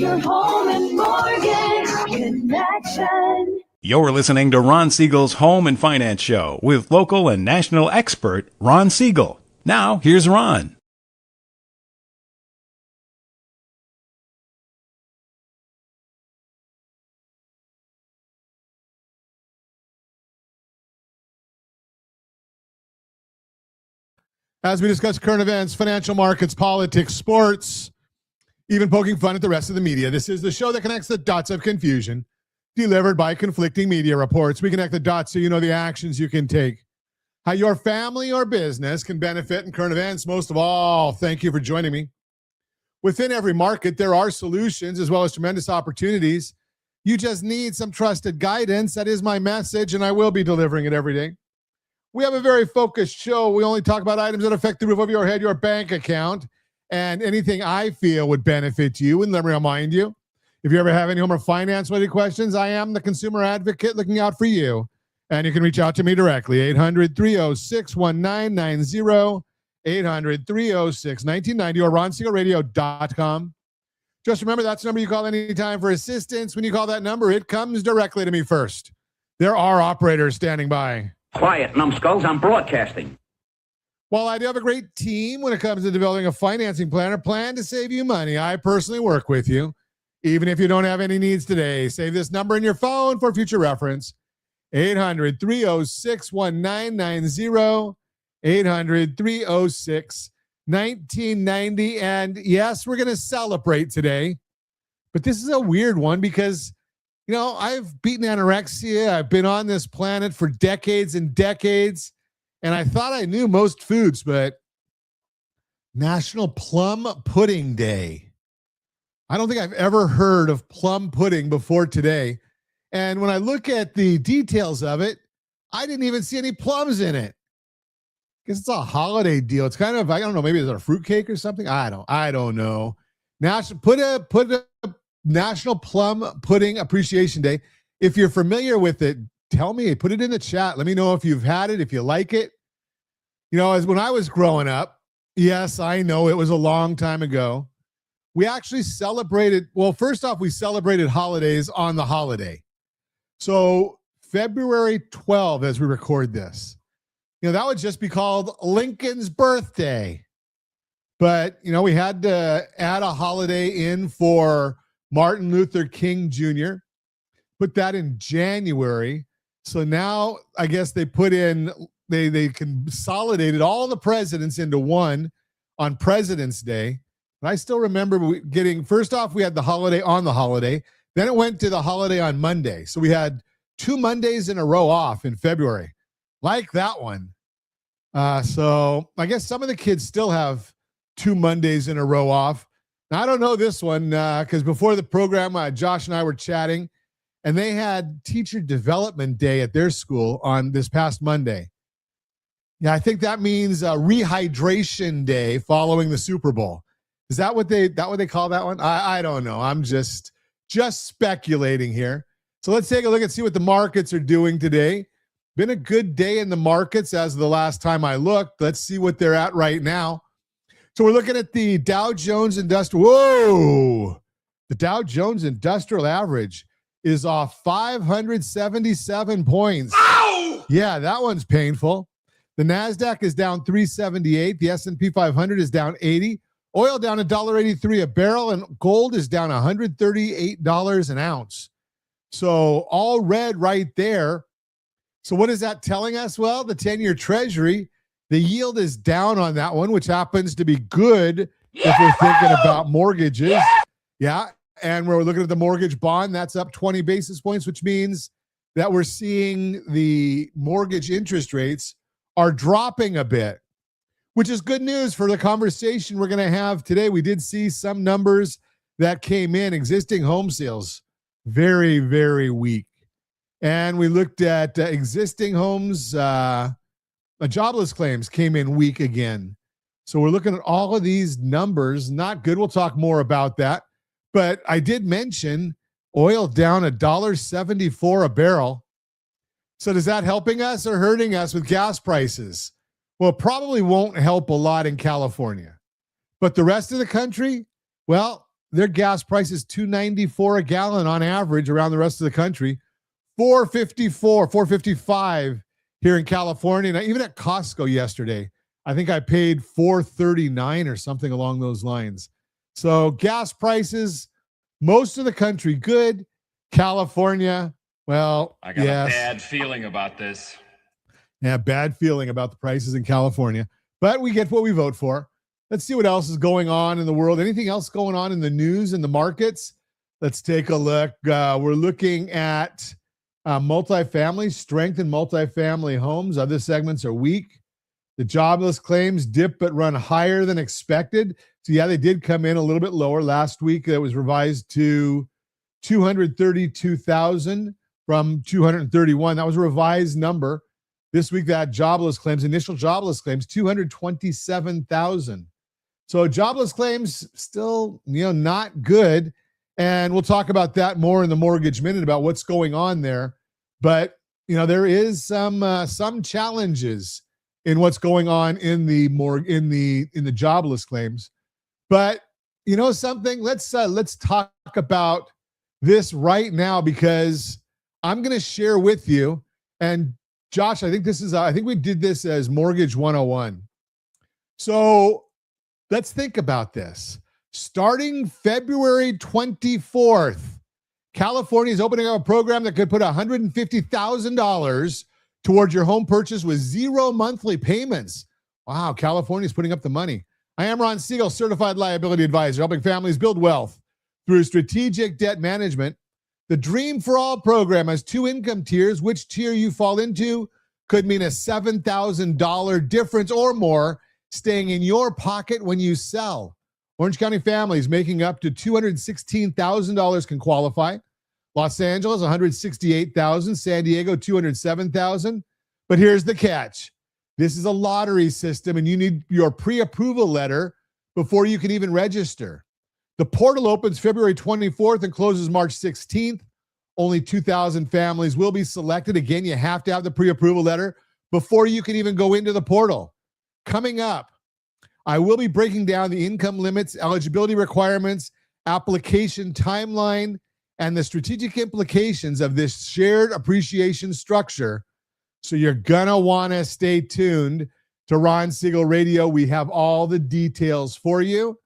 Your home and mortgage connection. You're listening to Ron Siegel's Home and Finance Show with local and national expert Ron Siegel. Now, here's Ron. As we discuss current events, financial markets, politics, sports, even poking fun at the rest of the media, this is the show that connects the dots of confusion delivered by conflicting media reports. We connect the dots so you know the actions you can take, how your family or business can benefit in current events. Most of all, thank you for joining me. Within every market, there are solutions as well as tremendous opportunities. You just need some trusted guidance. That is my message, and I will be delivering it every day. We have a very focused show. We only talk about items that affect the roof over your head, your bank account, and anything I feel would benefit you. And let me remind you, if you ever have any home or finance-related questions, I am the consumer advocate looking out for you. And you can reach out to me directly, 800-306-1990, 800-306-1990, or ronsiegelradio.com. Just remember, that's the number you call anytime for assistance. When you call that number, it comes directly to me first. There are operators standing by. Quiet, numbskulls, I'm broadcasting. While I do have a great team when it comes to developing a financing plan or plan to save you money, I personally work with you. Even if you don't have any needs today, save this number in your phone for future reference. 800-306-1990, 800-306-1990. And yes, we're going to celebrate today. But this is a weird one because, you know, I've beaten anorexia. I've been on this planet for decades and decades. And I thought I knew most foods, but National Plum Pudding Day. I don't think I've ever heard of plum pudding before today. And when I look at the details of it, I didn't even see any plums in it. Because it's a holiday deal. It's kind of, I don't know, maybe it's a fruitcake or something. I don't know. Put a National Plum Pudding Appreciation Day. If you're familiar with it, tell me, put it in the chat. Let me know if you've had it, if you like it. You know, as when I was growing up, yes, I know it was a long time ago. We actually celebrated, well, first off, we celebrated holidays on the holiday. So February 12th, as we record this, you know, that would just be called Lincoln's birthday. But, you know, we had to add a holiday in for Martin Luther King Jr., put that in January. So now I guess they put in, they consolidated all the presidents into one on President's Day. And I still remember getting, first off, we had the holiday on the holiday. Then it went to the holiday on Monday. So we had 2 Mondays in a row off in February. Like that one. So I guess some of the kids still have 2 Mondays in a row off. Now, I don't know this one because before the program, Josh and I were chatting, and they had Teacher Development Day at their school on this past Monday. Yeah, I think that means Rehydration Day following the Super Bowl. Is that what they call that one? I don't know. I'm just speculating here. So let's take a look and see what the markets are doing today. Been a good day in the markets as of the last time I looked. Let's see what they're at right now. So we're looking at the Dow Jones Industrial. Whoa! The Dow Jones Industrial Average is off 577 points. Ow! Yeah, that one's painful. The NASDAQ is down 378. The S&P 500 is down 80. Oil down $1.83 a barrel, and gold is down $138 an ounce. So all red right there. So what is that telling us? Well, the 10-year Treasury, the yield is down on that one, which happens to be good if we're thinking about mortgages. Yeah. And we're looking at the mortgage bond, that's up 20 basis points, which means that we're seeing the mortgage interest rates are dropping a bit, which is good news for the conversation we're going to have today. We did see some numbers that came in. Existing home sales, very, very weak. And we looked at existing homes, jobless claims came in weak again. So we're looking at all of these numbers, not good. We'll talk more about that. But I did mention oil down $1.74 a barrel. So does that helping us or hurting us with gas prices? Well, it probably won't help a lot in California. But the rest of the country, well, their gas price is $2.94 a gallon on average around the rest of the country. $4.54, $4.55 here in California. Now, even at Costco yesterday, I think I paid $4.39 or something along those lines. So gas prices, most of the country, good. California, well, I got yes. a bad feeling about this. Yeah, bad feeling about the prices in California. But we get what we vote for. Let's see what else is going on in the world. Anything else going on in the news and the markets? Let's take a look. We're looking at multifamily, strength in multifamily homes. Other segments are weak. The jobless claims dip but run higher than expected. So, yeah, they did come in a little bit lower. Last week, it was revised to 232,000 from 231. That was a revised number. This week, that jobless claims, initial jobless claims, 227,000. So jobless claims still, not good. And we'll talk about that more in the Mortgage Minute about what's going on there. But, there is some challenges in what's going on in the jobless claims. But something, let's talk about this right now, because I'm going to share with you, and Josh, I think we did this as Mortgage 101. So let's think about this. Starting February 24th, California is opening up a program that could put $150,000 towards your home purchase with 0 monthly payments. Wow, California is putting up the money. I am Ron Siegel, certified liability advisor, helping families build wealth through strategic debt management. The Dream for All program has 2 income tiers. Which tier you fall into could mean a $7,000 difference or more staying in your pocket when you sell. Orange County families making up to $216,000 can qualify. Los Angeles, $168,000. San Diego, $207,000. But here's the catch. This is a lottery system, and you need your pre-approval letter before you can even register. The portal opens February 24th and closes March 16th. Only 2,000 families will be selected. Again, you have to have the pre-approval letter before you can even go into the portal. Coming up, I will be breaking down the income limits, eligibility requirements, application timeline, and the strategic implications of this shared appreciation structure. So you're going to want to stay tuned to Ron Siegel Radio. We have all the details for you.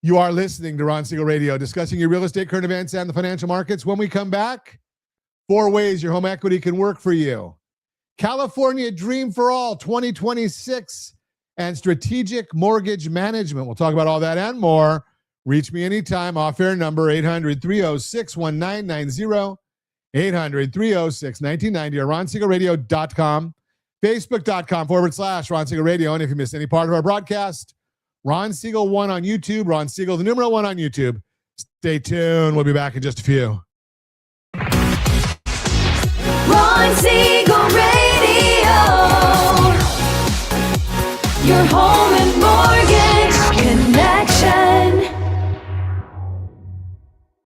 You are listening to Ron Siegel Radio, discussing your real estate, current events, and the financial markets. When we come back, 4 ways your home equity can work for you. California Dream for All 2026 and strategic mortgage management. We'll talk about all that and more. Reach me anytime. Off-air number 800-306-1990, 800-306-1990, or ronsiegelradio.com, facebook.com/Ron Siegel Radio. And if you missed any part of our broadcast, Ron Siegel 1 on YouTube, Ron Siegel, the number 1 on YouTube. Stay tuned. We'll be back in just a few. Ron Siegel Radio. Your home and mortgage connection.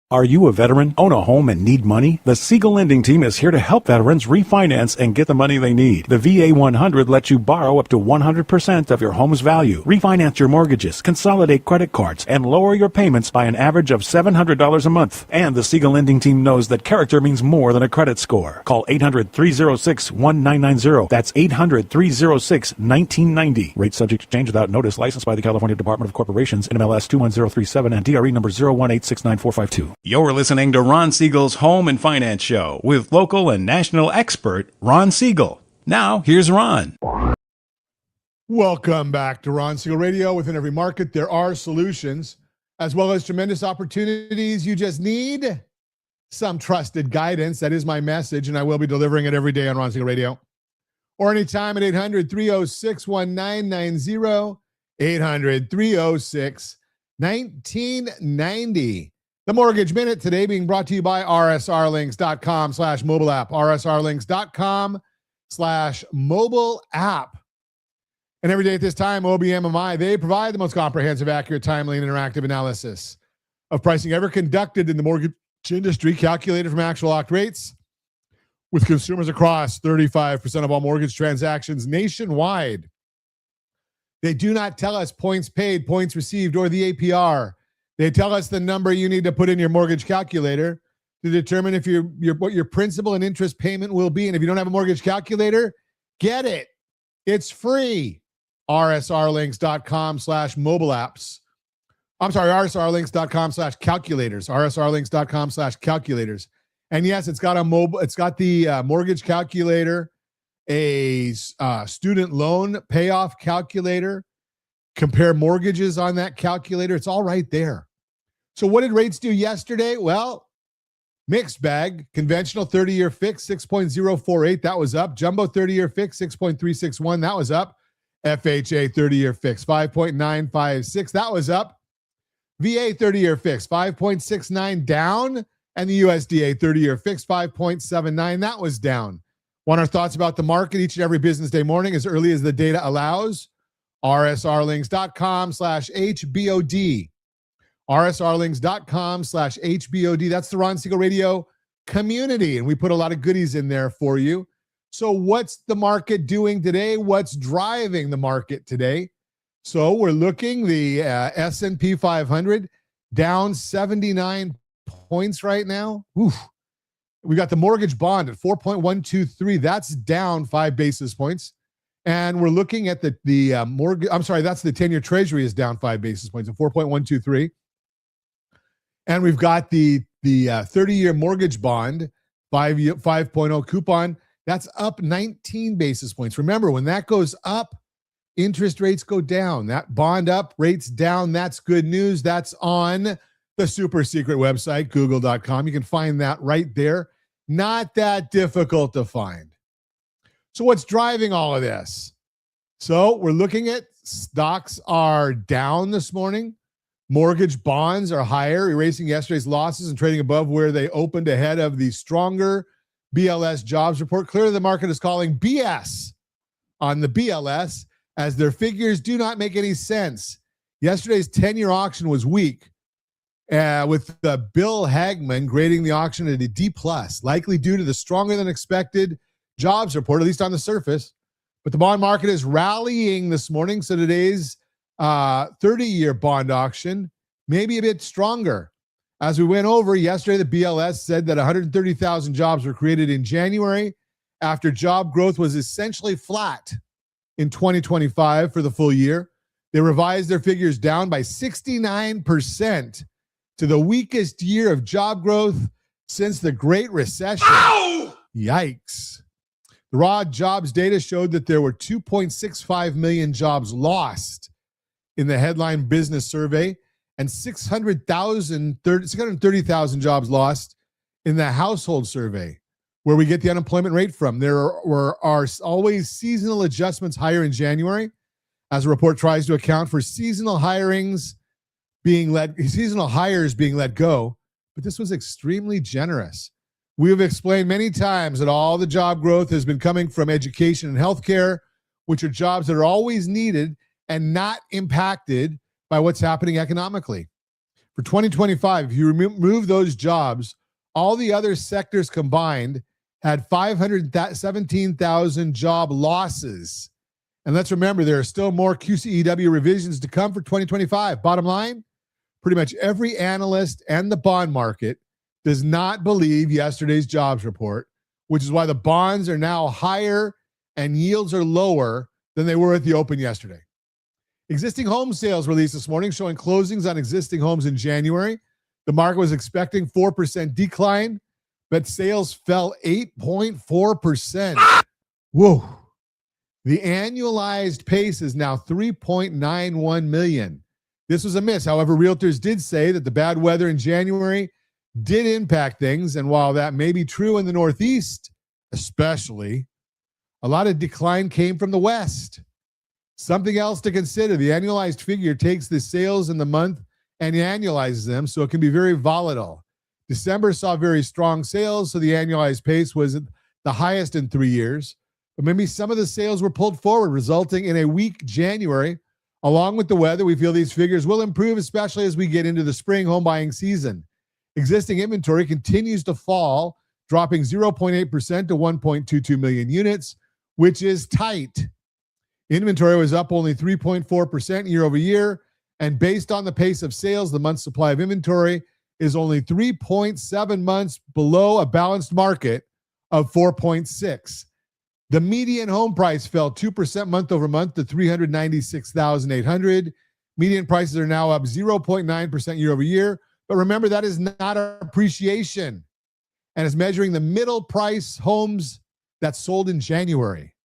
Are you a veteran, own a home, and need money? The Siegel Lending Team is here to help veterans refinance and get the money they need. The VA 100 lets you borrow up to 100% of your home's value, refinance your mortgages, consolidate credit cards, and lower your payments by an average of $700 a month. And the Siegel Lending Team knows that character means more than a credit score. Call 800-306-1990. That's 800-306-1990. Rate subject to change without notice. Licensed by the California Department of Corporations, NMLS 21037, and DRE number 018694452. You're listening to Ron Siegel's Home and Finance Show with local and national expert Ron Siegel. Now, here's Ron. Welcome back to Ron Siegel Radio. Within every market, there are solutions, as well as tremendous opportunities. You just need some trusted guidance. That is my message, and I will be delivering it every day on Ron Siegel Radio. Or anytime at 800-306-1990, 800-306-1990. The Mortgage Minute today being brought to you by rsrlinks.com/mobile app, rsrlinks.com/mobile app. And every day at this time, OBMMI, they provide the most comprehensive, accurate, timely, and interactive analysis of pricing ever conducted in the mortgage industry, calculated from actual locked rates, with consumers across 35% of all mortgage transactions nationwide. They do not tell us points paid, points received, or the APR. They tell us the number you need to put in your mortgage calculator to determine if what your principal and interest payment will be. And if you don't have a mortgage calculator, get it. It's free. rsrlinks.com/mobile apps. I'm sorry, rsrlinks.com/calculators. rsrlinks.com/calculators. And yes, it's got the mortgage calculator, a student loan payoff calculator, compare mortgages on that calculator. It's all right there. So what did rates do yesterday? Well, mixed bag. Conventional 30-year fix, 6.048. That was up. Jumbo 30-year fix, 6.361. That was up. FHA 30-year fix, 5.956. That was up. VA 30-year fix, 5.69 down. And the USDA 30-year fix, 5.79. That was down. Want our thoughts about the market each and every business day morning as early as the data allows? rsrlinks.com/HBOD. rsrlinks.com/HBOD. That's the Ron Siegel Radio community. And we put a lot of goodies in there for you. So what's the market doing today? What's driving the market today? So we're looking, the S&P 500 down 79 points right now. Oof. We got the mortgage bond at 4.123. That's down 5 basis points. And we're looking at the mortgage. I'm sorry, that's the 10-year treasury is down 5 basis points at 4.123. And we've got the 30-year mortgage bond, 5.0 coupon. That's up 19 basis points. Remember, when that goes up, interest rates go down. That bond up, rates down. That's good news. That's on the super secret website, google.com. You can find that right there. Not that difficult to find. So what's driving all of this? So we're looking at stocks are down this morning. Mortgage bonds are higher, erasing yesterday's losses and trading above where they opened ahead of the stronger BLS jobs report. Clearly, the market is calling BS on the BLS as their figures do not make any sense. Yesterday's 10-year auction was weak, with Bill Hagman grading the auction at a D+, likely due to the stronger than expected jobs report, at least on the surface. But the bond market is rallying this morning, so today's 30-year bond auction may be a bit stronger. As we went over yesterday, the BLS said that 130,000 jobs were created in January after job growth was essentially flat in 2025 for the full year. They revised their figures down by 69% to the weakest year of job growth since the Great Recession. Ow! Yikes. The raw jobs data showed that there were 2.65 million jobs lost in the headline business survey and 630,000 jobs lost in the household survey, where we get the unemployment rate from. There are always seasonal adjustments higher in January, as a report tries to account for seasonal hires being let go. But this was extremely generous. We have explained many times that all the job growth has been coming from education and healthcare, which are jobs that are always needed and not impacted by what's happening economically. For 2025, if you remove those jobs, all the other sectors combined had 517,000 job losses. And let's remember, there are still more QCEW revisions to come for 2025. Bottom line, pretty much every analyst and the bond market does not believe yesterday's jobs report, which is why the bonds are now higher and yields are lower than they were at the open yesterday. Existing home sales released this morning showing closings on existing homes in January. The market was expecting 4% decline, but sales fell 8.4%. Whoa. The annualized pace is now 3.91 million. This was a miss. However, realtors did say that the bad weather in January did impact things. And while that may be true in the Northeast, especially, a lot of decline came from the West. Something else to consider, the annualized figure takes the sales in the month and annualizes them, so it can be very volatile. December saw very strong sales, so the annualized pace was the highest in 3 years. But maybe some of the sales were pulled forward, resulting in a weak January. Along with the weather, we feel these figures will improve, especially as we get into the spring home buying season. Existing inventory continues to fall, dropping 0.8% to 1.22 million units, which is tight. Inventory was up only 3.4% year over year And based on the pace of sales, the month's supply of inventory is only 3.7 months below a balanced market of 4.6. The median home price fell 2% month over month to $396,800. Median prices are now up 0.9% year over year. But remember, that is not appreciation, and is measuring the middle price homes that sold in January.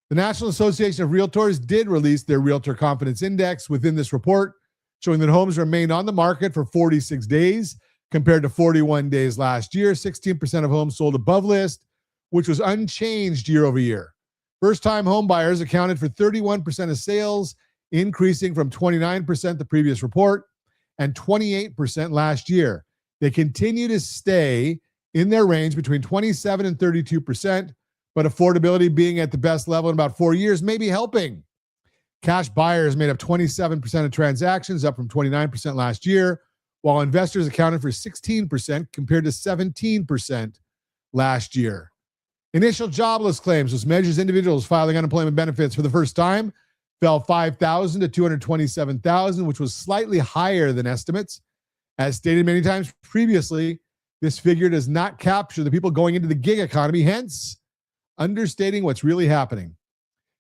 The National Association of Realtors did release their Realtor Confidence Index within this report, showing that homes remained on the market for 46 days compared to 41 days last year. 16% of homes sold above list, which was unchanged year over year. First-time home buyers accounted for 31% of sales, increasing from 29% the previous report and 28% last year. They continue to stay in their range between 27 and 32%, but affordability being at the best level in about 4 years may be helping. Cash buyers made up 27% of transactions, up from 29% last year, while investors accounted for 16% compared to 17% last year. Initial jobless claims, which measures individuals filing unemployment benefits for the first time, fell 5,000 to 227,000, which was slightly higher than estimates. As stated many times previously, this figure does not capture the people going into the gig economy, hence understating what's really happening.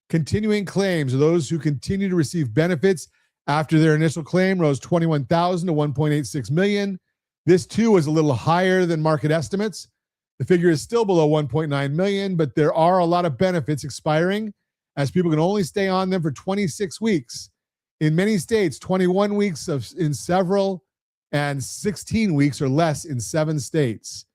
Continuing claims, or those who continue to receive benefits after their initial claim, rose 21,000 to 1.86 million. This too was a little higher than market estimates. The figure is still below 1.9 million, but there are a lot of benefits expiring as people can only stay on them for 26 weeks. In many states, 21 weeks in several, and 16 weeks or less in 7 states.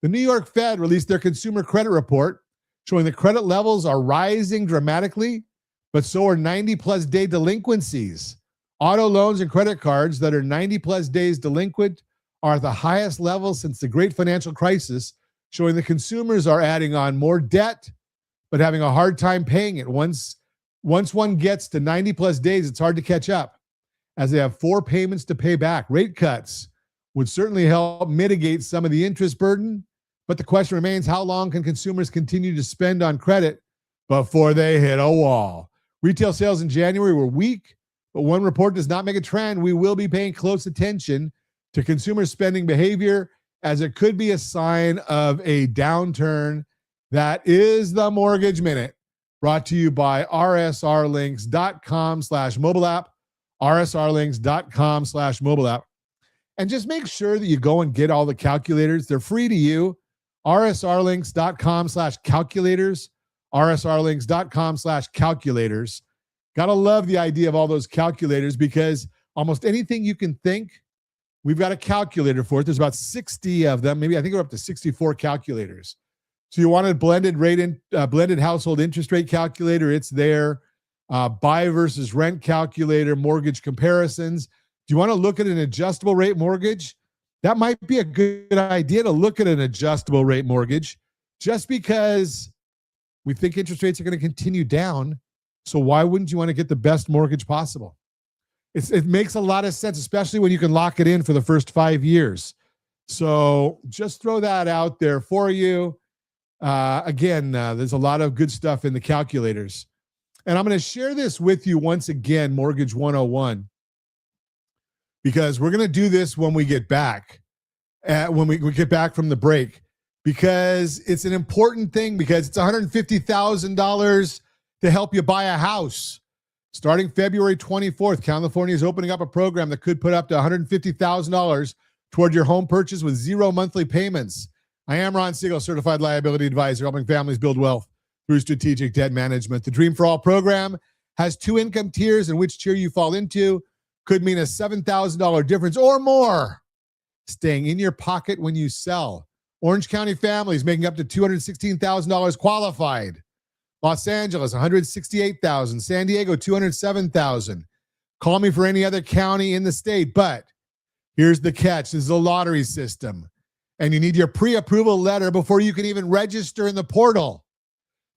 The New York Fed released their consumer credit report, showing that credit levels are rising dramatically, but so are 90-plus day delinquencies. Auto loans and credit cards that are 90-plus days delinquent are at the highest level since the great financial crisis, showing that consumers are adding on more debt, but having a hard time paying it. Once one gets to 90-plus days, it's hard to catch up, as they have 4 payments to pay back. Rate cuts would certainly help mitigate some of the interest burden, but the question remains, how long can consumers continue to spend on credit before they hit a wall? Retail sales in January were weak, but one report does not make a trend. We will be paying close attention to consumer spending behavior, as it could be a sign of a downturn. That is the Mortgage Minute, brought to you by rsrlinks.com/mobile app, rsrlinks.com/mobile app. And just make sure that you go and get all the calculators. They're free to you. rsrlinks.com/calculators, rsrlinks.com/calculators. Gotta love the idea of all those calculators, because almost anything you can think, we've got a calculator for it. There's about 60 of them. Maybe I think we're up to 64 calculators. So you want a blended household interest rate calculator, it's there. Buy versus rent calculator, mortgage comparisons. Do you want to look at an adjustable rate mortgage? That might be a good idea to look at an adjustable rate mortgage, just because we think interest rates are going to continue down. So why wouldn't you want to get the best mortgage possible? It makes a lot of sense, especially when you can lock it in for the first 5 years. So just throw that out there for you. There's a lot of good stuff in the calculators. And I'm going to share this with you once again, Mortgage 101, because we're going to do this when we get back, when we get back from the break, because it's an important thing, because it's $150,000 to help you buy a house. Starting February 24th, California is opening up a program that could put up to $150,000 toward your home purchase with 0 monthly payments. I am Ron Siegel, certified liability advisor, helping families build wealth through strategic debt management. The Dream for All program has 2 income tiers, and which tier you fall into could mean a $7,000 difference or more staying in your pocket when you sell. Orange County families making up to $216,000 qualified. Los Angeles, $168,000. San Diego, $207,000. Call me for any other county in the state, but here's the catch. This is a lottery system, and you need your pre-approval letter before you can even register in the portal.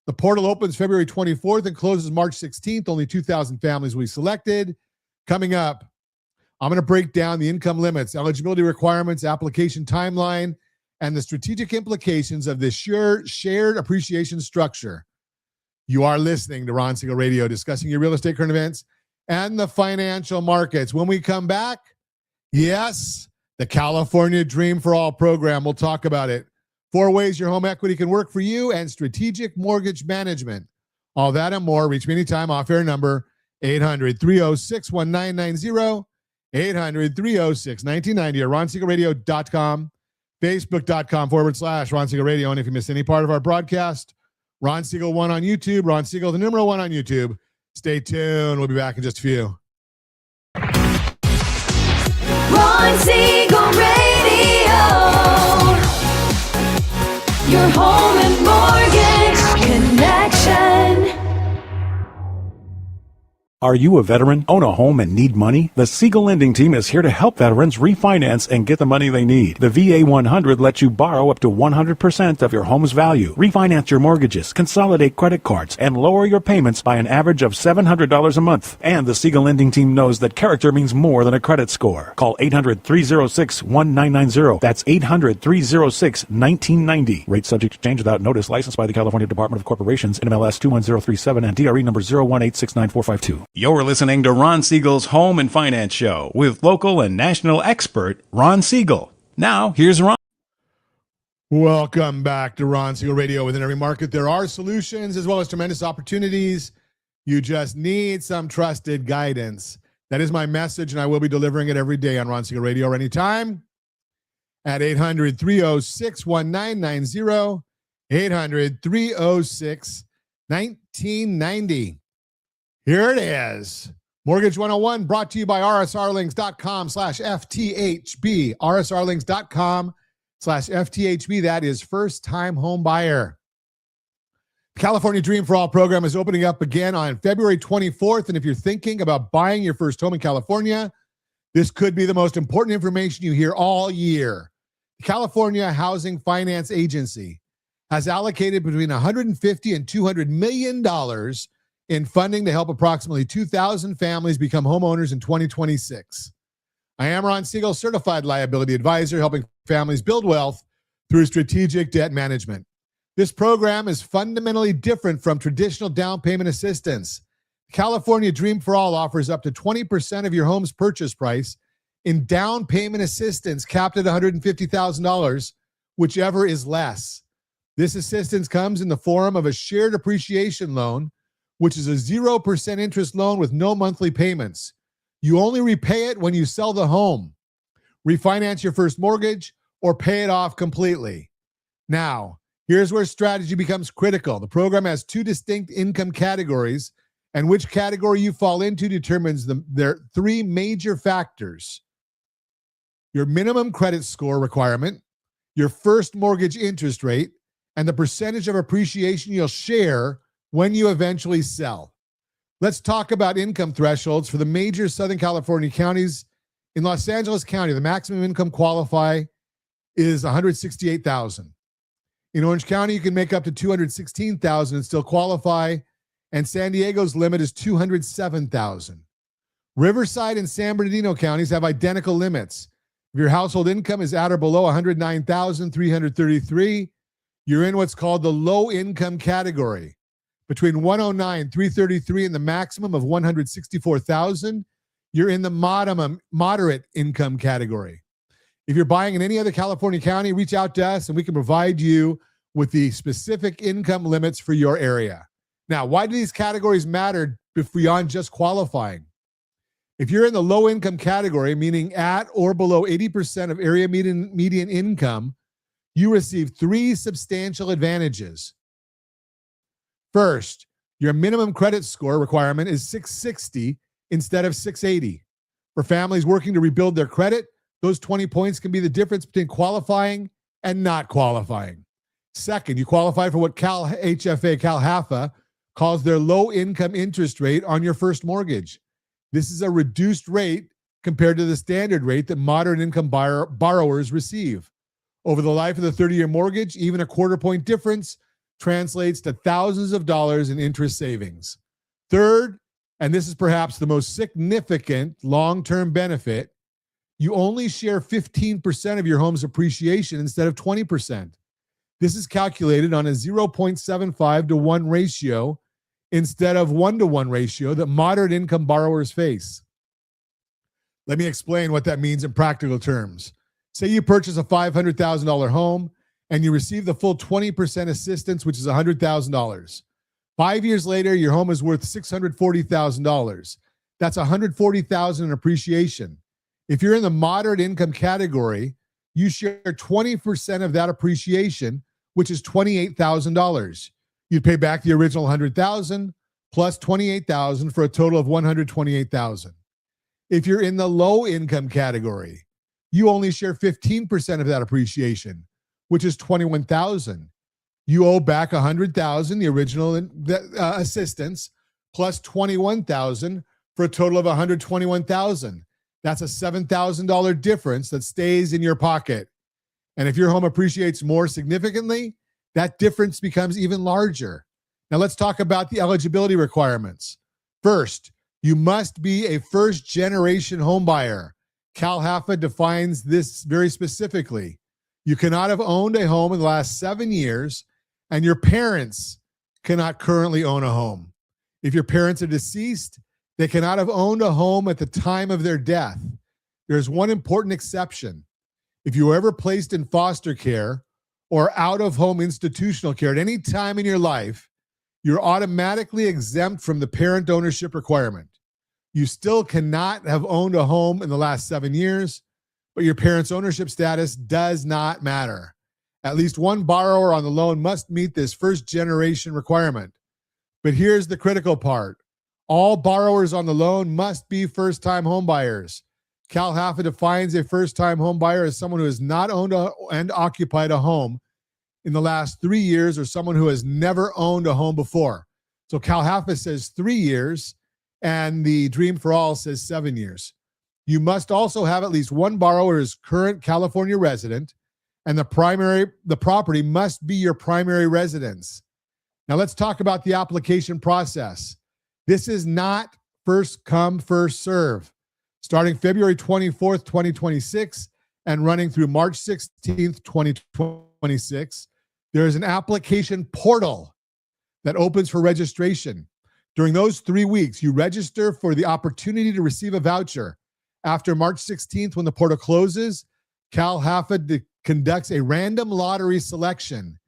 The portal opens February 24th and closes March 16th. Only 2,000 families will be selected. Coming up, I'm going to break down the income limits, eligibility requirements, application timeline, and the strategic implications of this shared appreciation structure. You are listening to Ron Siegel Radio, discussing your real estate current events and the financial markets. When we come back, yes, the California Dream for All program. We'll talk about it. 4 ways your home equity can work for you and strategic mortgage management. All that and more. Reach me anytime. Off-air number 800-306-1990, 800-306-1990, or RonSiegelRadio.com, Facebook.com/Ron Siegel Radio. And if you miss any part of our broadcast, Ron Siegel 1 on YouTube, Ron Siegel, the number 1 on YouTube. Stay tuned. We'll be back in just a few. Ron Siegel Radio. Your home and mortgage connection. Are you a veteran, own a home, and need money? The Siegel Lending Team is here to help veterans refinance and get the money they need. The VA 100 lets you borrow up to 100% of your home's value, refinance your mortgages, consolidate credit cards, and lower your payments by an average of $700 a month. And the Siegel Lending Team knows that character means more than a credit score. Call 800-306-1990. That's 800-306-1990. Rate subject to change without notice. Licensed by the California Department of Corporations, NMLS 21037, and DRE number 018694452. You're listening to Ron Siegel's Home and Finance Show with local and national expert Ron Siegel. Now, here's Ron. Welcome back to Ron Siegel Radio. Within every market, there are solutions as well as tremendous opportunities. You just need some trusted guidance. That is my message, and I will be delivering it every day on Ron Siegel Radio or anytime at 800-306-1990, 800-306-1990. Here it is. Mortgage 101 brought to you by rsrlinks.com/FTHB. rsrlinks.com/FTHB. That is first time home buyer. California Dream for All program is opening up again on February 24th. And if you're thinking about buying your first home in California, this could be the most important information you hear all year. The California Housing Finance Agency has allocated between $150 and $200 million in funding to help approximately 2,000 families become homeowners in 2026. I am Ron Siegel, certified liability advisor, helping families build wealth through strategic debt management. This program is fundamentally different from traditional down payment assistance. California Dream for All offers up to 20% of your home's purchase price in down payment assistance capped at $150,000, whichever is less. This assistance comes in the form of a shared appreciation loan, which is a 0% interest loan with no monthly payments. You only repay it when you sell the home, refinance your first mortgage, or pay it off completely. Now, here's where strategy becomes critical. The program has 2 distinct income categories, and which category you fall into determines their 3 major factors: your minimum credit score requirement, your first mortgage interest rate, and the percentage of appreciation you'll share when you eventually sell. Let's talk about income thresholds for the major Southern California counties. In Los Angeles County, the maximum income qualify is $168,000. In Orange County, you can make up to $216,000 and still qualify, and San Diego's limit is $207,000. Riverside and San Bernardino counties have identical limits. If your household income is at or below $109,333, you're in what's called the low income category. Between $109,333 and the maximum of $164,000, you're in the moderate income category. If you're buying in any other California county, reach out to us and we can provide you with the specific income limits for your area. Now, why do these categories matter beyond just qualifying? If you're in the low income category, meaning at or below 80% of area median income, you receive 3 substantial advantages. First, your minimum credit score requirement is 660 instead of 680. For families working to rebuild their credit, those 20 points can be the difference between qualifying and not qualifying. Second, you qualify for what Cal HFA calls their low income interest rate on your first mortgage. This is a reduced rate compared to the standard rate that moderate income borrowers receive. Over the life of the 30-year mortgage, even a quarter point difference translates to thousands of dollars in interest savings. Third, and this is perhaps the most significant long-term benefit, you only share 15% of your home's appreciation instead of 20%. This is calculated on a 0.75 to 1 ratio instead of 1-to-1 ratio that moderate income borrowers face. Let me explain what that means in practical terms. Say you purchase a $500,000 home and you receive the full 20% assistance, which is $100,000. 5 years later, your home is worth $640,000. That's $140,000 in appreciation. If you're in the moderate income category, you share 20% of that appreciation, which is $28,000. You'd pay back the original $100,000 plus $28,000 for a total of $128,000. If you're in the low income category, you only share 15% of that appreciation, which is $21,000. You owe back $100,000, the original assistance, plus $21,000 for a total of $121,000. That's a $7,000 difference that stays in your pocket. And if your home appreciates more significantly, that difference becomes even larger. Now let's talk about the eligibility requirements. First, you must be a first-generation home buyer. CalHFA defines this very specifically. You cannot have owned a home in the last 7 years, and your parents cannot currently own a home. If your parents are deceased, they cannot have owned a home at the time of their death. There's one important exception. If you were ever placed in foster care or out-of-home institutional care at any time in your life, you're automatically exempt from the parent ownership requirement. You still cannot have owned a home in the last 7 years, but your parents' ownership status does not matter. At least one borrower on the loan must meet this first-generation requirement. But here's the critical part. All borrowers on the loan must be first-time home buyers. CalHFA defines a first-time home buyer as someone who has not owned and occupied a home in the last 3 years, or someone who has never owned a home before. So CalHFA says 3 years, and the Dream for All says 7 years. You must also have at least one borrower as current California resident, and the property must be your primary residence. Now let's talk about the application process. This is not first come, first serve. Starting February 24th, 2026, and running through March 16th, 2026, there is an application portal that opens for registration. During those 3 weeks, you register for the opportunity to receive a voucher. After March 16th, when the portal closes, CalHFA conducts a random lottery selection.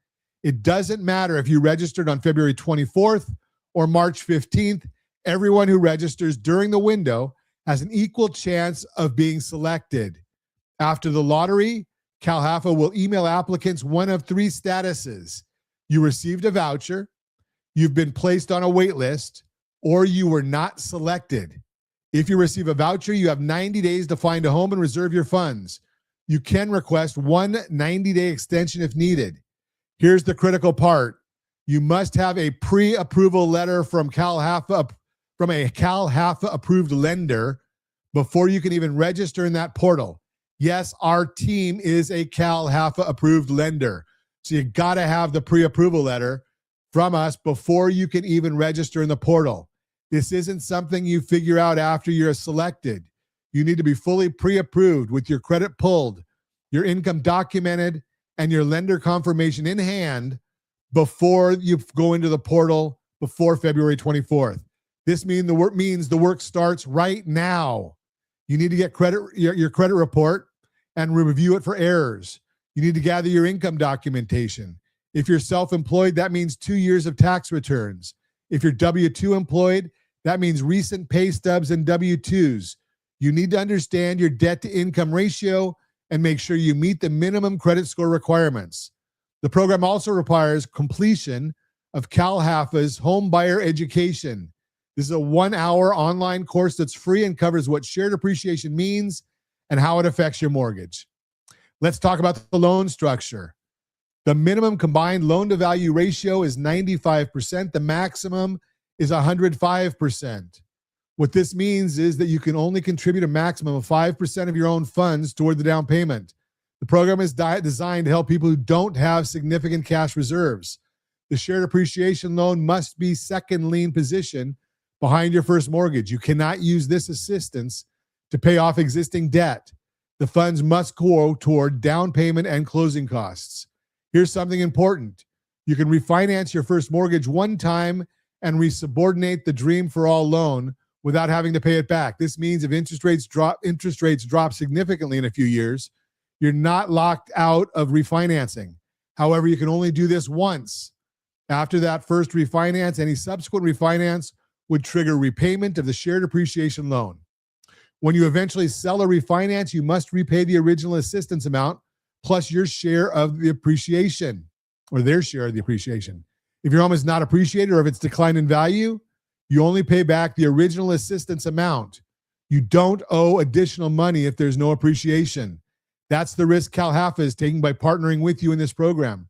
It doesn't matter if you registered on February 24th or March 15th. Everyone who registers during the window has an equal chance of being selected. After the lottery, CalHFA will email applicants one of three statuses. You received a voucher, you've been placed on a wait list, or you were not selected. If you receive a voucher, you have 90 days to find a home and reserve your funds. You can request one 90-day extension if needed. Here's the critical part. You must have a pre-approval letter from CalHFA, from a CalHFA approved lender before you can even register in that portal. Yes, our team is a CalHFA approved lender. So you got to have the pre-approval letter from us before you can even register in the portal. This isn't something you figure out after you're selected. You need to be fully pre-approved with your credit pulled, your income documented, and your lender confirmation in hand before you go into the portal before February 24th. This means the work starts right now. You need to get your credit report and review it for errors. You need to gather your income documentation. If you're self-employed, that means 2 years of tax returns. If you're W-2 employed, that means recent pay stubs and W-2s. You need to understand your debt-to-income ratio and make sure you meet the minimum credit score requirements. The program also requires completion of CalHFA's home buyer education. This is a 1-hour online course that's free and covers what shared appreciation means and how it affects your mortgage. Let's talk about the loan structure. The minimum combined loan-to-value ratio is 95%. The maximum is 105%. What this means is that you can only contribute a maximum of 5% of your own funds toward the down payment. The program is designed to help people who don't have significant cash reserves. The shared appreciation loan must be second lien position behind your first mortgage. You cannot use this assistance to pay off existing debt. The funds must go toward down payment and closing costs. Here's something important. You can refinance your first mortgage one time and resubordinate the Dream for All loan without having to pay it back. This means if interest rates drop significantly in a few years, you're not locked out of refinancing. However, you can only do this once. After that first refinance, any subsequent refinance would trigger repayment of the shared appreciation loan. When you eventually sell or refinance, you must repay the original assistance amount plus your share of the appreciation, or their share of the appreciation. If your home is not appreciated or if it's declined in value, you only pay back the original assistance amount. You don't owe additional money if there's no appreciation. That's the risk CalHAFA is taking by partnering with you in this program.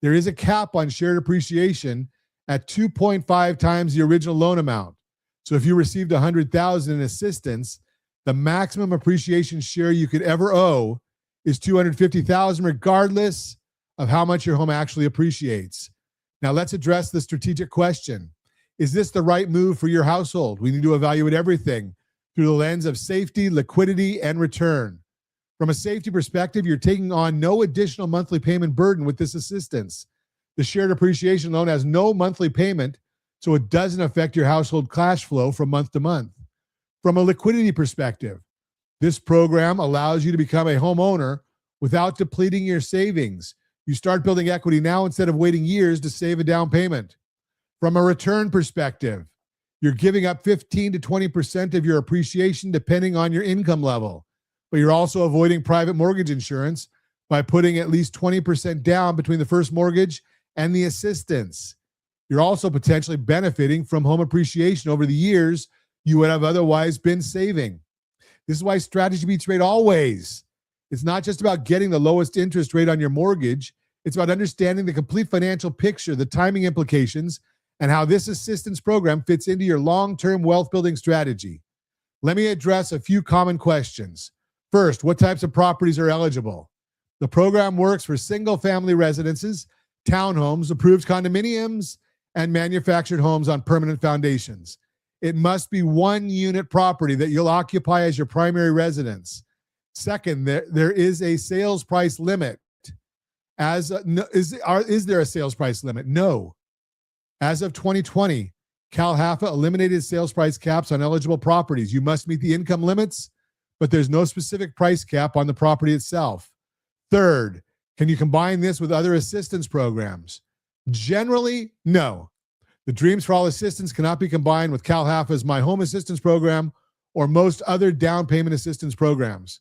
There is a cap on shared appreciation at 2.5 times the original loan amount. So if you received $100,000 in assistance, the maximum appreciation share you could ever owe is $250,000, regardless of how much your home actually appreciates. Now let's address the strategic question. Is this the right move for your household? We need to evaluate everything through the lens of safety, liquidity, and return. From a safety perspective, you're taking on no additional monthly payment burden with this assistance. The shared appreciation loan has no monthly payment, so it doesn't affect your household cash flow from month to month. From a liquidity perspective, this program allows you to become a homeowner without depleting your savings. You start building equity now instead of waiting years to save a down payment. From a return perspective, you're giving up 15 to 20% of your appreciation depending on your income level, but you're also avoiding private mortgage insurance by putting at least 20% down between the first mortgage and the assistance. You're also potentially benefiting from home appreciation over the years you would have otherwise been saving. This is why strategy beats rate always. It's not just about getting the lowest interest rate on your mortgage. It's about understanding the complete financial picture, the timing implications, and how this assistance program fits into your long-term wealth building strategy. Let me address a few common questions. First, what types of properties are eligible? The program works for single-family residences, townhomes, approved condominiums, and manufactured homes on permanent foundations. It must be one unit property that you'll occupy as your primary residence. Second, there is a sales price limit. Is there a sales price limit? No. As of 2020, CalHAFA eliminated sales price caps on eligible properties. You must meet the income limits, but there's no specific price cap on the property itself. Third, can you combine this with other assistance programs? Generally, no. The Dreams for All assistance cannot be combined with CalHAFA's My Home Assistance Program or most other down payment assistance programs.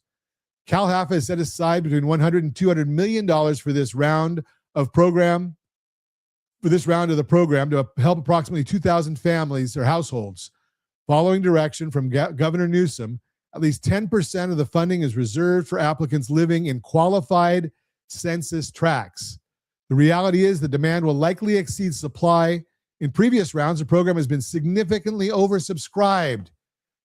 CalHAFA has set aside between $100 and $200 million for this round of the program to help approximately 2,000 families or households. Following direction from Governor Newsom, at least 10% of the funding is reserved for applicants living in qualified census tracts. The reality is the demand will likely exceed supply. In previous rounds, the program has been significantly oversubscribed.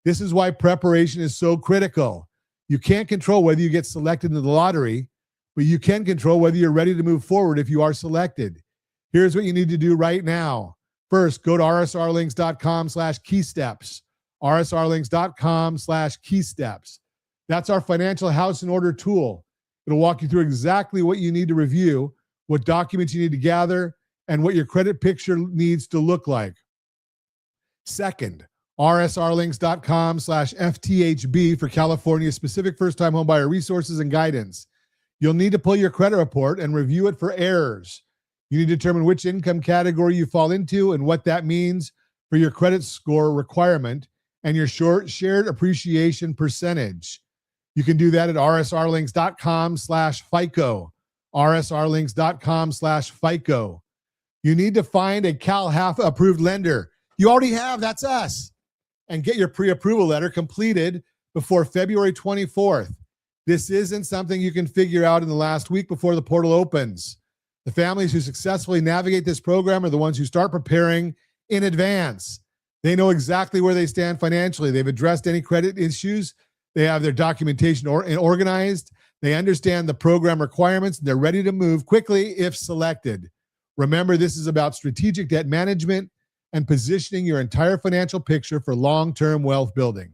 This is why preparation is so critical. You can't control whether you get selected in the lottery, but you can control whether you're ready to move forward if you are selected. Here's what you need to do right now. First, go to rsrlinks.com/keysteps. rsrlinks.com/keysteps. That's our financial house in order tool. It'll walk you through exactly what you need to review, what documents you need to gather, and what your credit picture needs to look like. Second, rsrlinks.com/FTHB for California specific first-time homebuyer resources and guidance. You'll need to pull your credit report and review it for errors. You need to determine which income category you fall into and what that means for your credit score requirement and your shared appreciation percentage. You can do that at rsrlinks.com/FICO. rsrlinks.com/FICO. You need to find a CalHAFA approved lender. You already have, that's us. And get your pre-approval letter completed before February 24th. This isn't something you can figure out in the last week before the portal opens. The families who successfully navigate this program are the ones who start preparing in advance. They know exactly where they stand financially. They've addressed any credit issues. They have their documentation organized. They understand the program requirements. And they're ready to move quickly if selected. Remember, this is about strategic debt management and positioning your entire financial picture for long-term wealth building.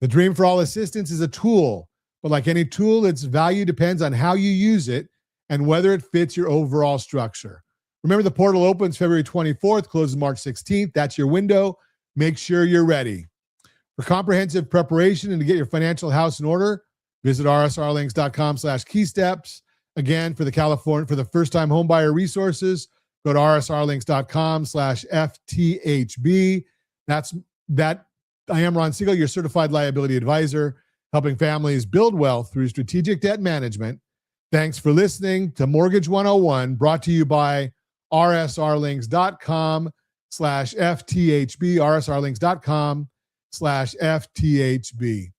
The Dream for All assistance is a tool, but like any tool, its value depends on how you use it and whether it fits your overall structure. Remember, the portal opens February 24th, closes March 16th. That's your window. Make sure you're ready. For comprehensive preparation and to get your financial house in order, visit rsrlinks.com/keysteps. Again, for the first-time homebuyer resources, go to rsrlinks.com/FTHB. I am Ron Siegel, your certified liability advisor, helping families build wealth through strategic debt management. Thanks for listening to Mortgage 101, brought to you by rsrlinks.com/FTHB, rsrlinks.com/FTHB.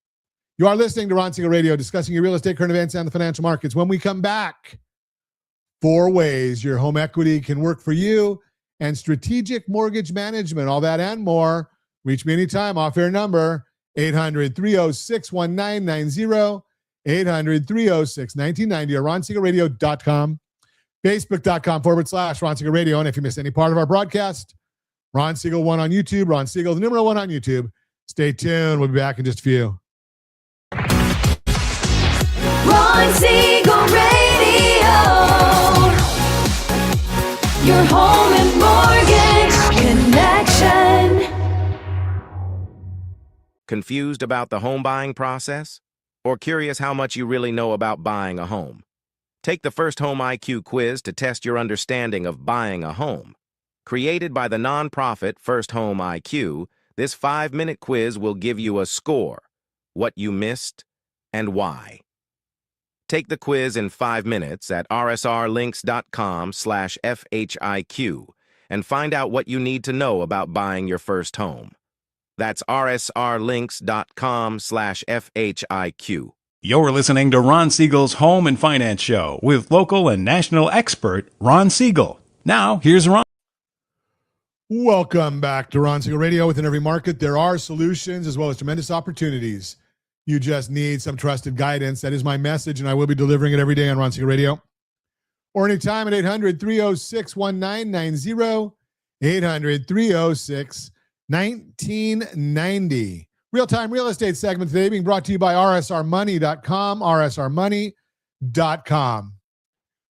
You are listening to Ron Siegel Radio, discussing your real estate, current events, and the financial markets. When we come back, 4 ways your home equity can work for you and strategic mortgage management, all that and more. Reach me anytime, off-air number, 800-306-1990, 800-306-1990, or RonSiegelRadio.com, Facebook.com/Ron Siegel Radio. And if you missed any part of our broadcast, Ron Siegel 1 on YouTube, Ron Siegel, the number 1 on YouTube. Stay tuned. We'll be back in just a few. Ron Siegel Radio. Your home and mortgage connection. Confused about the home buying process? Or curious how much you really know about buying a home? Take the First Home IQ quiz to test your understanding of buying a home. Created by the nonprofit First Home IQ, this 5-minute quiz will give you a score, what you missed, and why. Take the quiz in 5 minutes at rsrlinks.com/FHIQ and find out what you need to know about buying your first home. That's rsrlinks.com/FHIQ. You're listening to Ron Siegel's Home and Finance Show with local and national expert Ron Siegel. Now, here's Ron. Welcome back to Ron Siegel Radio. Within every market, there are solutions as well as tremendous opportunities. You just need some trusted guidance. That is my message, and I will be delivering it every day on Ron Siegel Radio. Or anytime at 800-306-1990, 800-306-1990. Real-time real estate segment today being brought to you by rsrmoney.com, rsrmoney.com.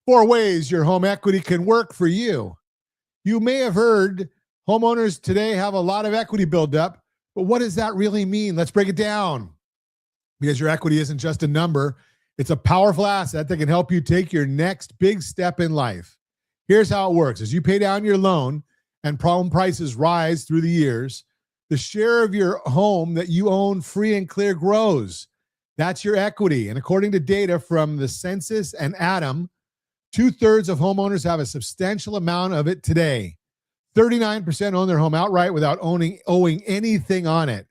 4 ways your home equity can work for you. You may have heard homeowners today have a lot of equity build up, but what does that really mean? Let's break it down. Because your equity isn't just a number, it's a powerful asset that can help you take your next big step in life. Here's how it works. As you pay down your loan and home prices rise through the years, the share of your home that you own free and clear grows. That's your equity. And according to data from the census and Adam, 2/3 of homeowners have a substantial amount of it today. 39% own their home outright without owing anything on it.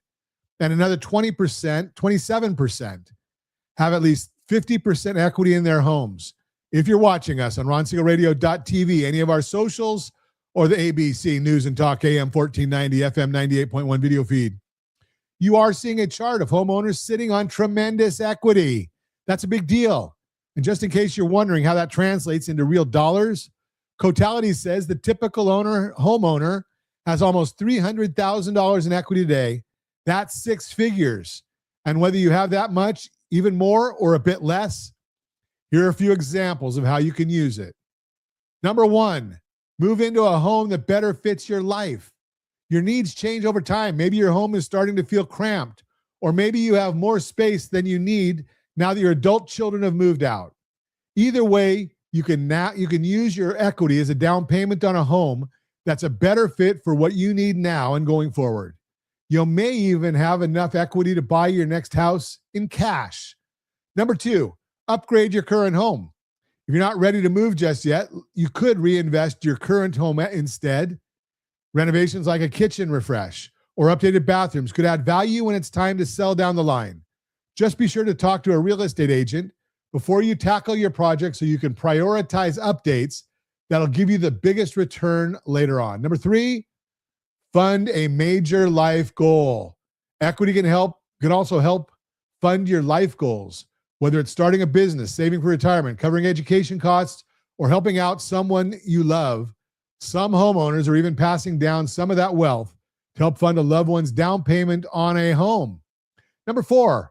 And another 27% have at least 50% equity in their homes. If you're watching us on RonSiegelRadio.tv, any of our socials, or the ABC News and Talk AM 1490, FM 98.1 video feed, you are seeing a chart of homeowners sitting on tremendous equity. That's a big deal. And just in case you're wondering how that translates into real dollars, Cotality says the typical homeowner has almost $300,000 in equity today. That's 6 figures. And whether you have that much, even more, or a bit less, here are a few examples of how you can use it. Number 1, move into a home that better fits your life. Your needs change over time. Maybe your home is starting to feel cramped, or maybe you have more space than you need now that your adult children have moved out. Either way, you can use your equity as a down payment on a home that's a better fit for what you need now and going forward. You may even have enough equity to buy your next house in cash. Number 2, upgrade your current home. If you're not ready to move just yet, you could reinvest your current home instead. Renovations like a kitchen refresh or updated bathrooms could add value when it's time to sell down the line. Just be sure to talk to a real estate agent before you tackle your project so you can prioritize updates that'll give you the biggest return later on. Number 3, fund a major life goal. Equity can also help fund your life goals, whether it's starting a business, saving for retirement, covering education costs, or helping out someone you love. Some homeowners are even passing down some of that wealth to help fund a loved one's down payment on a home. Number 4,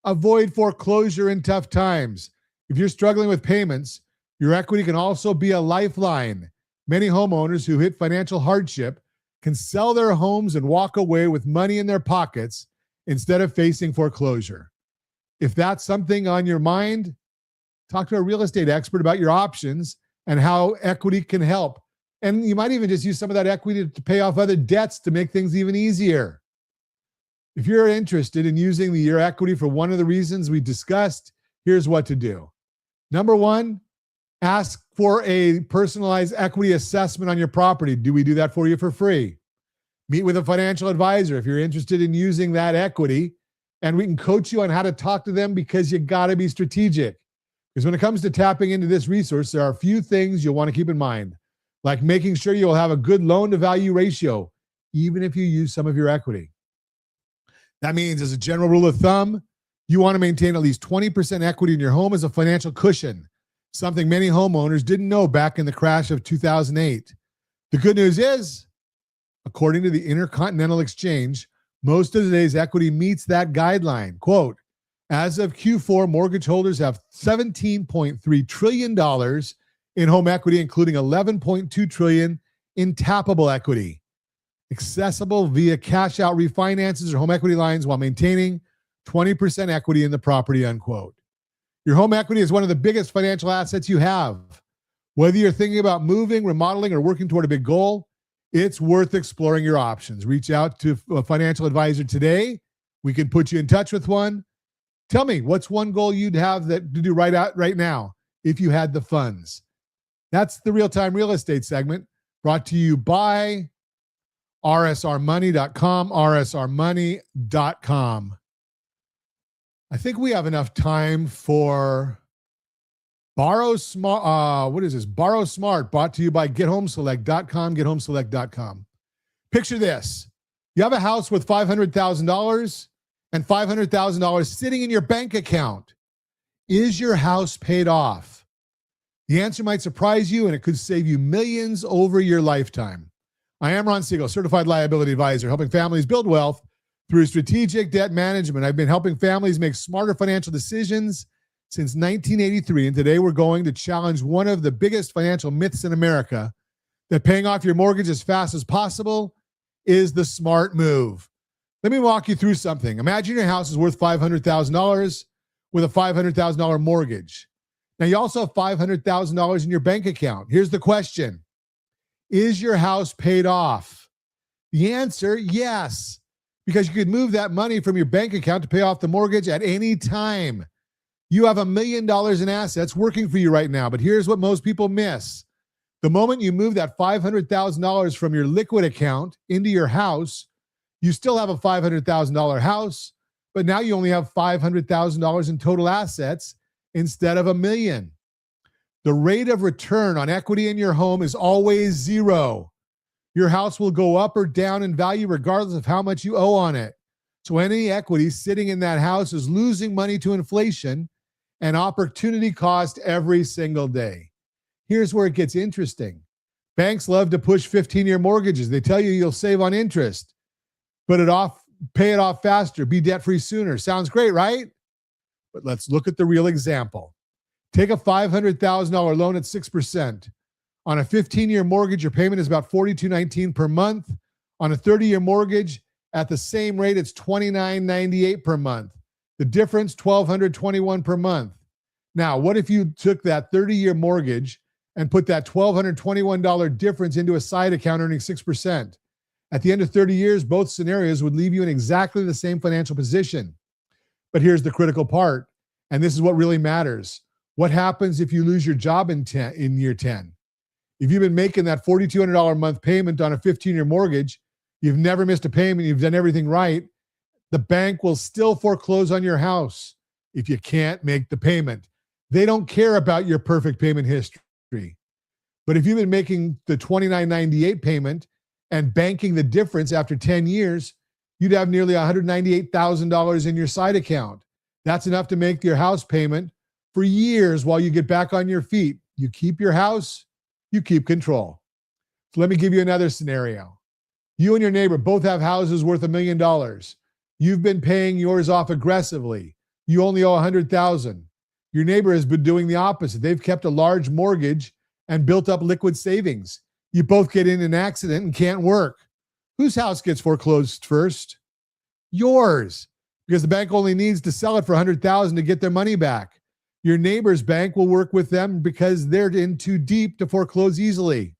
avoid foreclosure in tough times. If you're struggling with payments, your equity can also be a lifeline. Many homeowners who hit financial hardship can sell their homes and walk away with money in their pockets instead of facing foreclosure. If that's something on your mind, talk to a real estate expert about your options and how equity can help. And you might even just use some of that equity to pay off other debts to make things even easier. If you're interested in using your equity for one of the reasons we discussed, here's what to do. Number one, ask for a personalized equity assessment on your property. Do we do that for you for free? Meet with a financial advisor if you're interested in using that equity, and we can coach you on how to talk to them, because you got to be strategic. Because when it comes to tapping into this resource, there are a few things you'll want to keep in mind, like making sure you'll have a good loan-to-value ratio, even if you use some of your equity. That means, as a general rule of thumb, you want to maintain at least 20% equity in your home as a financial cushion, something many homeowners didn't know back in the crash of 2008. The good news is, according to the Intercontinental Exchange, most of today's equity meets that guideline. Quote, as of Q4, mortgage holders have $17.3 trillion in home equity, including $11.2 trillion in tappable equity, accessible via cash-out refinances or home equity lines, while maintaining 20% equity in the property, unquote. Your home equity is one of the biggest financial assets you have. Whether you're thinking about moving, remodeling, or working toward a big goal, it's worth exploring your options. Reach out to a financial advisor today. We can put you in touch with one. Tell me, what's one goal you'd have that to do right now if you had the funds? That's the Real-Time Real Estate segment, brought to you by rsrmoney.com, rsrmoney.com. I think we have enough time for Borrow Smart. What is this? Borrow Smart, brought to you by gethomeselect.com, gethomeselect.com. Picture this. You have a house with $500,000 and $500,000 sitting in your bank account. Is your house paid off? The answer might surprise you, and it could save you millions over your lifetime. I am Ron Siegel, certified liability advisor, helping families build wealth through strategic debt management. I've been helping families make smarter financial decisions since 1983, and today we're going to challenge one of the biggest financial myths in America, that paying off your mortgage as fast as possible is the smart move. Let me walk you through something. Imagine your house is worth $500,000 with a $500,000 mortgage. Now, you also have $500,000 in your bank account. Here's the question. Is your house paid off? The answer, yes, because you could move that money from your bank account to pay off the mortgage at any time. You have $1 million in assets working for you right now, but here's what most people miss. The moment you move that $500,000 from your liquid account into your house, you still have a $500,000 house, but now you only have $500,000 in total assets instead of $1 million. The rate of return on equity in your home is always zero. Your house will go up or down in value regardless of how much you owe on it. So any equity sitting in that house is losing money to inflation and opportunity cost every single day. Here's where it gets interesting. Banks love to push 15-year mortgages. They tell you you'll save on interest, pay it off faster, be debt-free sooner. Sounds great, right? But let's look at the real example. Take a $500,000 loan at 6%. On a 15-year mortgage, your payment is about $42.19 per month. On a 30-year mortgage, at the same rate, it's $29.98 per month. The difference, $1,221 per month. Now, what if you took that 30-year mortgage and put that $1,221 difference into a side account earning 6%? At the end of 30 years, both scenarios would leave you in exactly the same financial position. But here's the critical part, and this is what really matters. What happens if you lose your job in year 10? If you've been making that $4,200 a month payment on a 15-year mortgage, you've never missed a payment, you've done everything right, the bank will still foreclose on your house if you can't make the payment. They don't care about your perfect payment history. But if you've been making the $29.98 payment and banking the difference after 10 years, you'd have nearly $198,000 in your side account. That's enough to make your house payment for years while you get back on your feet. You keep your house, you keep control. So let me give you another scenario. You and your neighbor both have houses worth $1 million. You've been paying yours off aggressively. You only owe $100,000. Your neighbor has been doing the opposite. They've kept a large mortgage and built up liquid savings. You both get in an accident and can't work. Whose house gets foreclosed first? Yours, because the bank only needs to sell it for $100,000 to get their money back. Your neighbor's bank will work with them because they're in too deep to foreclose easily.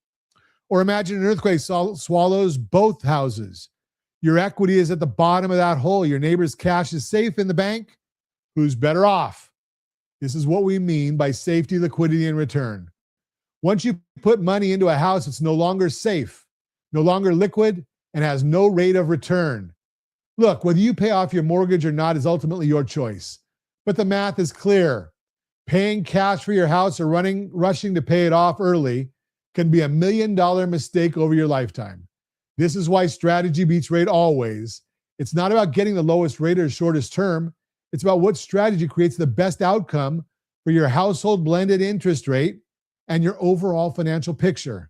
Or imagine an earthquake swallows both houses. Your equity is at the bottom of that hole. Your neighbor's cash is safe in the bank. Who's better off? This is what we mean by safety, liquidity, and return. Once you put money into a house, it's no longer safe, no longer liquid, and has no rate of return. Look, whether you pay off your mortgage or not is ultimately your choice. But the math is clear. Paying cash for your house or rushing to pay it off early can be $1 million mistake over your lifetime. This is why strategy beats rate always. It's not about getting the lowest rate or shortest term. It's about what strategy creates the best outcome for your household blended interest rate and your overall financial picture.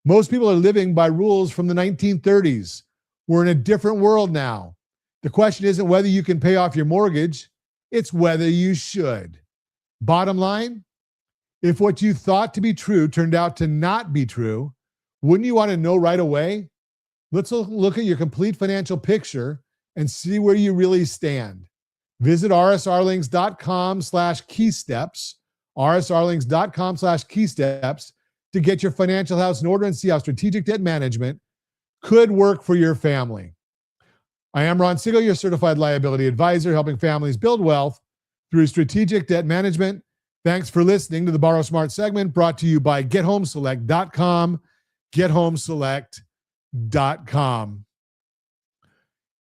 Most people are living by rules from the 1930s. We're in a different world now. The question isn't whether you can pay off your mortgage, it's whether you should. Bottom line, if what you thought to be true turned out to not be true, wouldn't you want to know right away? Let's look at your complete financial picture and see where you really stand. Visit rsarlings.com/keysteps, rsarlings.com/keysteps to get your financial house in order and see how strategic debt management could work for your family. I am Ron Siegel, your certified liability advisor, helping families build wealth through strategic debt management. Thanks for listening to the Borrow Smart segment brought to you by gethomeselect.com, gethomeselect.com.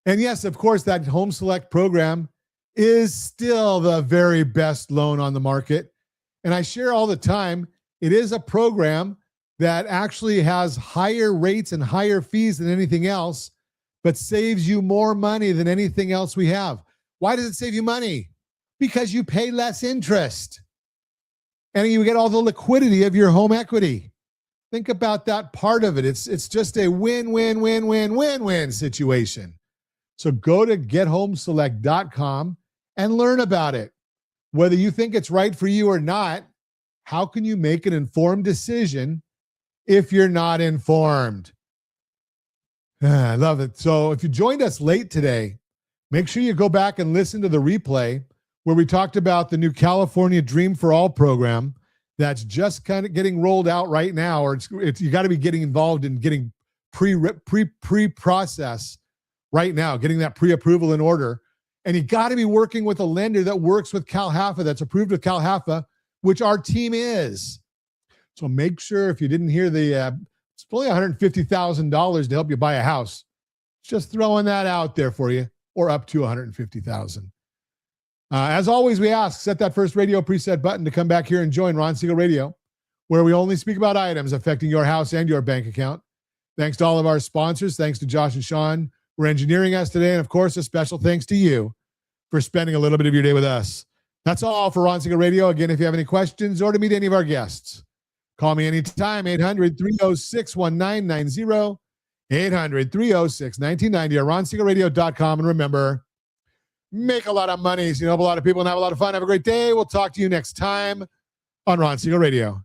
And yes, of course, that Home Select program is still the very best loan on the market. And I share all the time, it is a program that actually has higher rates and higher fees than anything else, but saves you more money than anything else we have. Why does it save you money? Because you pay less interest and you get all the liquidity of your home equity. Think about that part of it. It's just a win-win-win-win-win-win situation. So go to gethomeselect.com and learn about it. Whether you think it's right for you or not, how can you make an informed decision if you're not informed? I love it. So if you joined us late today, make sure you go back and listen to the replay where we talked about the new California Dream for All program that's just kind of getting rolled out right now, or it's you got to be getting involved in getting pre-process right now, getting that pre-approval in order. And you got to be working with a lender that works with CalHFA, that's approved with CalHFA, which our team is. So make sure, if you didn't hear it's only $150,000 to help you buy a house. Just throwing that out there for you, or up to $150,000. As always, we ask, set that first radio preset button to come back here and join Ron Siegel Radio, where we only speak about items affecting your house and your bank account. Thanks to all of our sponsors. Thanks to Josh and Sean for engineering us today. And of course, a special thanks to you for spending a little bit of your day with us. That's all for Ron Siegel Radio. Again, if you have any questions or to meet any of our guests, call me anytime, 800-306-1990, 800-306-1990, or ronsiegelradio.com. And remember, make a lot of money so you help a lot of people and have a lot of fun. Have a great day. We'll talk to you next time on Ron Siegel Radio.